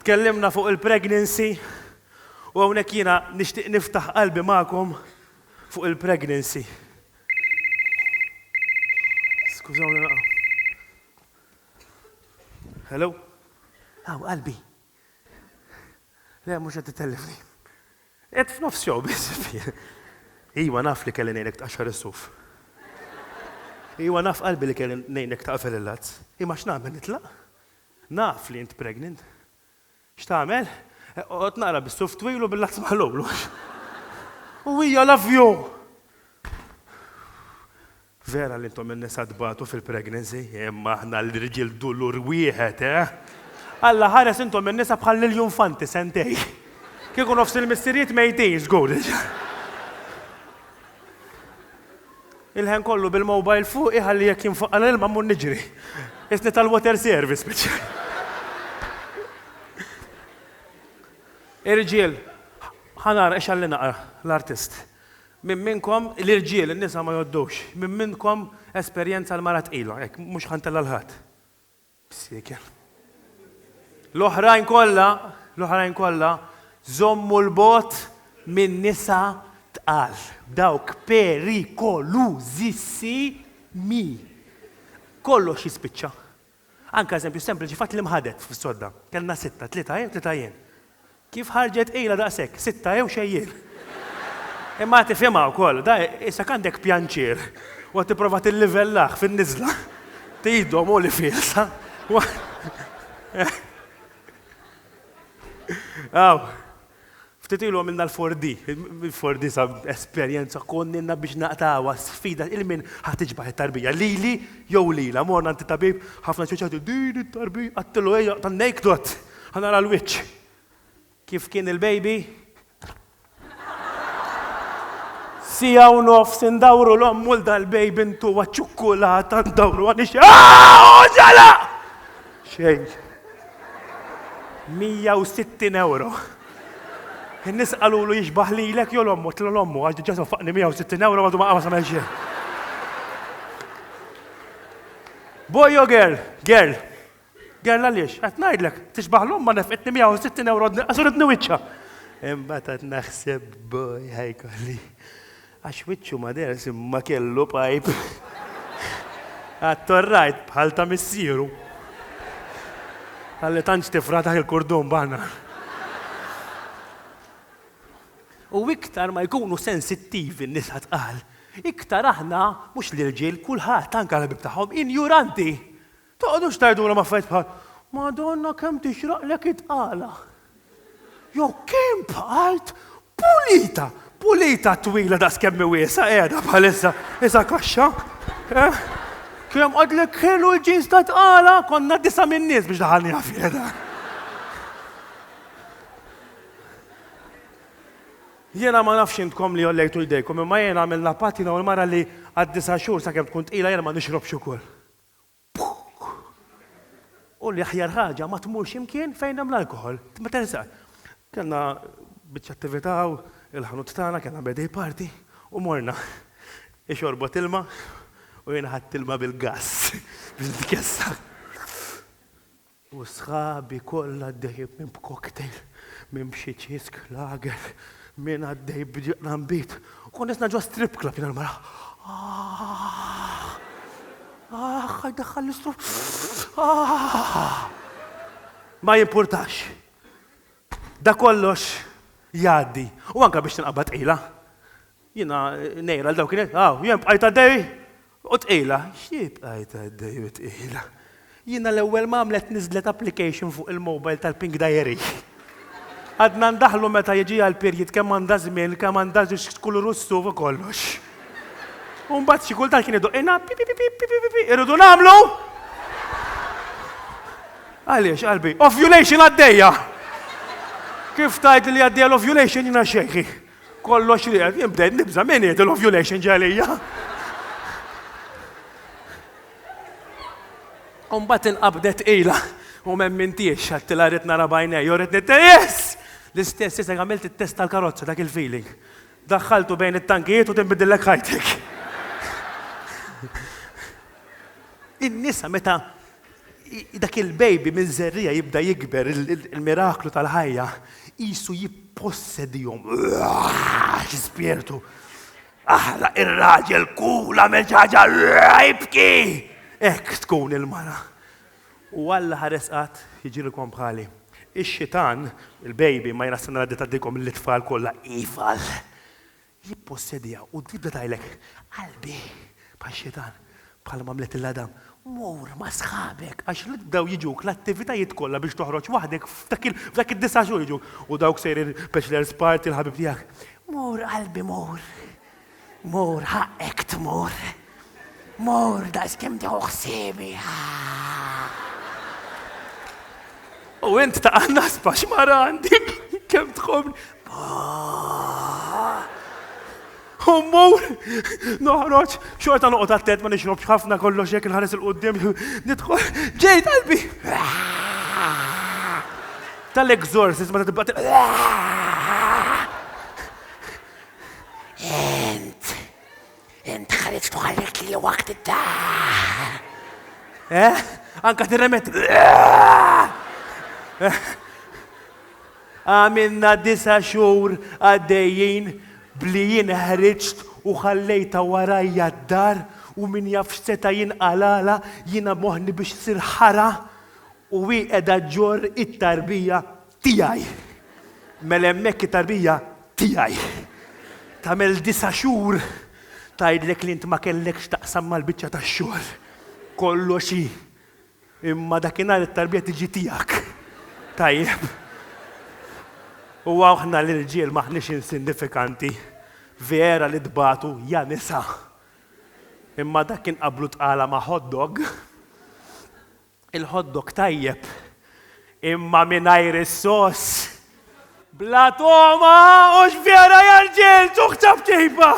Tkellimna fuq il-pregnancy u hawnhekk jiena nixtieq niftaħ qalbi magħkom fuq il-pregnancy. Skużawni naqa'. Hello? Qalbi. Le mhux qed titellifni. Qed f'nofs jew biss. Iwa naf li kelli ngħinek tqaxxar is-suf. Iwa naf qalbi li kelli ngħinek taqfel il-lazz. Imma x'nagħmel nitlaq? Naf li int pregnant. X'tagħmel? Qod naqra bis-suf twil u bil-lazz maħlulu. U hija love you. Vera li intom in-nisa tbagħtu fil-pregnancy, imma aħna l-irġiel dullur wieħed, Alla ħares intom in-nisa bħal l-infanti sentej. Kieku nofs il-missirijiet mejtin żgur. Il-ħen kollu bil-mobile fuq iħalli jekk jinfoq għal-ilma mmur niġri. Isni tal-water service speċjali. Irġiel, ħanara ix għalli naqra l-artist. Minn minnkom l-irġiel, n-nisa ma joddux. Minn minnkom esperjenza l-mara tqila, mhux ħantella l-ħadd. B'siekel. L-oħrajn kollha żommu l-bot minn nisa tqal. Dawk perikolużissimi. Kollox jispiċċa. Anke eżempju sempliċi fatt li mħadet fis-sodda. Kellna 6, 3 jien. Kif ħarġet ejla daqshekk, 6 jew xejjien. Imma tifhimha wkoll, da issa għandek pjanċir u tipprova tillivellaħ fin-niżla. Tidhom u li fielsa. Ftit ilu minna l-4D. Il-4D sa esperjenza konninna biex naqtawa sfida il-min ħatiġbaħ it-tarbija. Lili jew lila. Morna anti tabib ħafna ċoċati din it-tarbija għattilu ejja tan-nejk dot. Ħanara l-wiċċ. Kif kien il-baby? Sija u nofs ndawru l-ommu l-dal-baby intu għaċċukkulata ndawru għanix. Ġala! Xejn. 160 euro. Il-nis għalulu jiġbaħ li l-ek jo l-ommu, tlu l-ommu, għax ġasu faqni 160 euro għadu ma' għama samel xie. Boy o girl? Girl. Girl għaliex, għat najdlek, tiġbaħ l-omma nefqetni 160 euro għasuritni wicċa. Imbatat naħseb boy ħajkolli. Għax wicċu ma deres imma kellu pajp. Għattorrajt bħal ta' missiru. Għalli tanċ tifrataħ il-kordon banna. U iktar ma jkunu sensittivi n-nisa tqal, iktar aħna mhux l-irġiel kulħadd anke l-ħbib tagħhom injuranti. Toqgħodux tgħidulhom affarijiet bħal Madonna kemm tixraqlek it-tqala. Jew kemm bqalt pulita twila daqs kemm wiesa qiegħda bħalissa issa kaxxa. Kemm qadlek kellu l-ġins ta' tqala konna 9 min-nies biex daħalniha fieda. Jiena ma nafx intkom li jollejtu jdejkom, imma jiena għamilna patina u l-mara li għad-9 xhur sakemm tkun tqila jiena ma nixrobx ukoll. U li aħjar ħaġa ma tmurx imkien fejn hemm l-alkoħol. Ma tersaq. Kellna biċċa attività u l-ħanut tagħna kellna birthday party u morna. Ixorbot ilma u jiena ħadt ilma bil-gass biex nitkessa. U sħabi kollha għaddejjeb minn b'cocktail, minn b'xi ċisk lager, minn għaddej b'ġiqna nbit. U kon nisna ġo strip club jiena l-mara. Daħħal l-istruf. Ma jimpurtax. Da kollox jgħaddi. U anka biex tinqabad tqila. Jiena nejra l-daw kienet, jien bqajt għaddej u tqila. X'jibqajt għaddej u tqila? Jiena l-ewwel ma għamlet niżlet application fuq il-mobile tal-Pink Diary. Għadna ndaħlu meta jiġi għal-perjed kemm għandha żmien, kemm għandha x'kull russu u kollox. Mbagħad xi kultant kien idoqqina irridu nagħmlu. Għaliex qalbi, ovulation għaddejja. Kif tajt li għaddejja l-ovulation jiena xejħi. Kollox li qed jinbdejt nibża min jgħid l-ovulation ġalija. Mbagħad inqabdet qila u m'emmintiex għattilha rid nara bajnej, rid nittejjes. L-istess issa għamilt it-test tal-karozza dak il-feeling. Daħħaltu bejn it-tankijiet u tinbidillek ħajtek. In-nisa meta dak il-baby minn żerrija jibda jikber il-miraklu tal-ħajja, qisu jippossedihom. X'ispirtu. Aħla ir-raġel kula minn ħaġa jibki. Hekk tkun il-mara. U Alla ħaresqat jiġilkom bħali. Ix-xitan, il-baby ma jnassana għaddi taddikom l-tfal kollha ifal. Jippossedija u tibda tajlek qalbi bħal-xitan bħal mamlet il-ladam. Mur ma sħabek, għax li tibdaw jiġuk l-attivitajiet kollha biex toħroġ waħdek f'dak id-9 xhur jiġuk. U dawk sejrin bachelor's party l-ħabib tiegħek. Mur qalbi mur. Mur ħaqek tmur. Mur da skemm tieħu ħsiebi. U int ta' nasba x'mara għandi kemm tħobbni. Mur, noħroġ, xorta noqgħod attent ma nixrobx ħafna kollox jekk inħares il-qudiem, nidħol, ġej qalbi. Tal-exorcist ma tibqa' Int ħareġ tuħallek li waqt id-dar. Anka tirremet. Għamilna 9 xhur għaddejjin bli jien ħriġt u ħallejta warajja d-dar u min jaf x'seta jinqalala jiena moħni biex sir ħara u hi qiegħda ġor it-tarbija tiegħi. Mela hemmhekk it-tarbija tiegħi. Tagħmel 9 xhur tgħidlek li int ma kellekx taqsam mal-biċċa tax-xogħol. Kollox hi. Imma dakinhar it-tarbija tiġi tiegħek. Tajjeb. U aħna l-irġiel maħniex insignifikanti. Vera li tbatu ja nisa. Imma dak kien qablu tqala ma' hot dog. Il-hot dog tajjeb. Imma mingħajr is-sos. Bla toma u x'vera jarġiel tuħtab ċejba.